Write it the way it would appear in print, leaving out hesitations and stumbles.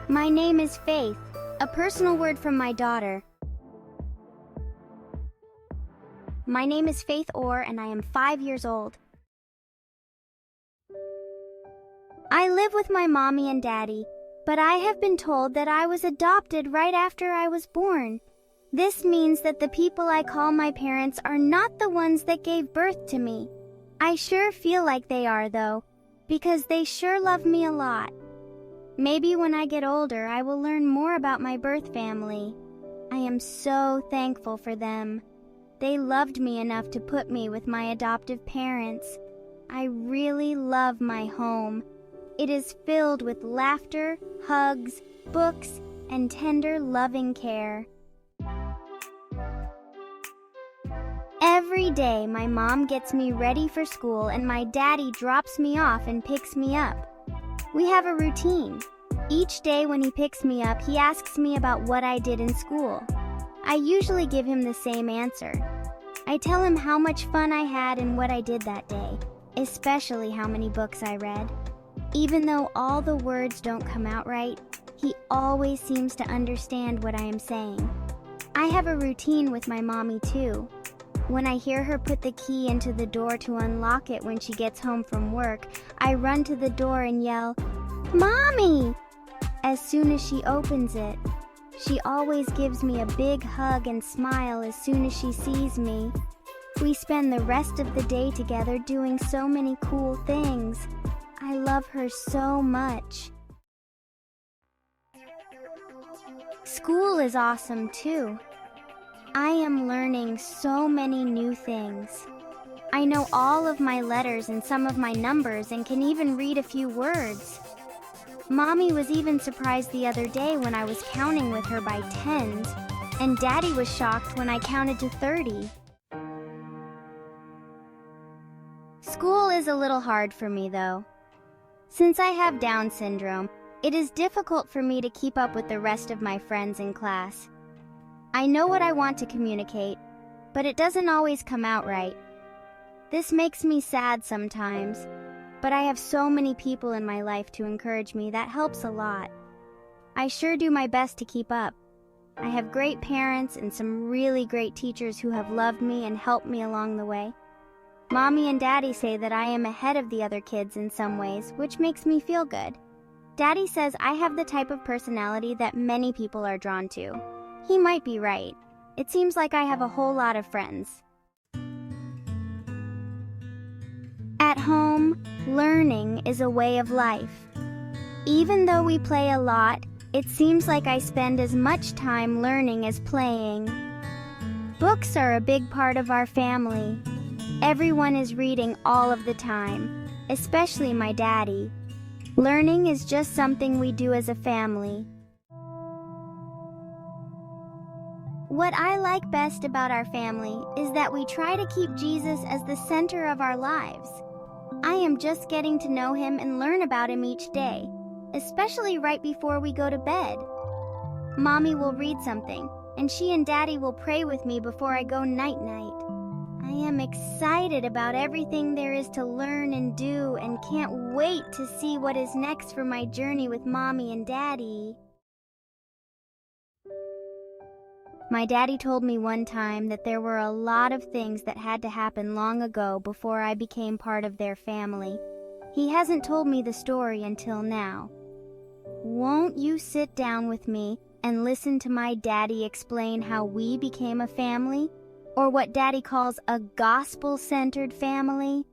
My name is Faith, a personal word from my daughter. My name is Faith Orr and I am 5 years old. I live with my mommy and daddy, but I have been told that I was adopted right after I was born. This means that the people I call my parents are not the ones that gave birth to me. I sure feel like they are though, because they sure love me a lot. Maybe when I get older, I will learn more about my birth family. I am so thankful for them. They loved me enough to put me with my adoptive parents. I really love my home. It is filled with laughter, hugs, books, and tender, loving care. Every day, my mom gets me ready for school and my daddy drops me off and picks me up. We have a routine. Each day when he picks me up, he asks me about what I did in school. I usually give him the same answer. I tell him how much fun I had and what I did that day, especially how many books I read. Even though all the words don't come out right, he always seems to understand what I am saying. I have a routine with my mommy too. When I hear her put the key into the door to unlock it when she gets home from work, I run to the door and yell, "Mommy!" as soon as she opens it. She always gives me a big hug and smile as soon as she sees me. We spend the rest of the day together doing so many cool things. I love her so much. School is awesome too. I am learning so many new things. I know all of my letters and some of my numbers and can even read a few words. Mommy was even surprised the other day when I was counting with her by tens, and Daddy was shocked when I counted to 30. School is a little hard for me though. Since I have Down syndrome, it is difficult for me to keep up with the rest of my friends in class. I know what I want to communicate, but it doesn't always come out right. This makes me sad sometimes, but I have so many people in my life to encourage me that helps a lot. I sure do my best to keep up. I have great parents and some really great teachers who have loved me and helped me along the way. Mommy and Daddy say that I am ahead of the other kids in some ways, which makes me feel good. Daddy says I have the type of personality that many people are drawn to. He might be right. It seems like I have a whole lot of friends. At home, learning is a way of life. Even though we play a lot, it seems like I spend as much time learning as playing. Books are a big part of our family. Everyone is reading all of the time, especially my daddy. Learning is just something we do as a family. What I like best about our family is that we try to keep Jesus as the center of our lives. I am just getting to know him and learn about him each day, especially right before we go to bed. Mommy will read something, and she and Daddy will pray with me before I go night-night. I am excited about everything there is to learn and do and can't wait to see what is next for my journey with Mommy and Daddy. My daddy told me one time that there were a lot of things that had to happen long ago before I became part of their family. He hasn't told me the story until now. Won't you sit down with me and listen to my daddy explain how we became a family? Or what Daddy calls a gospel-centered family?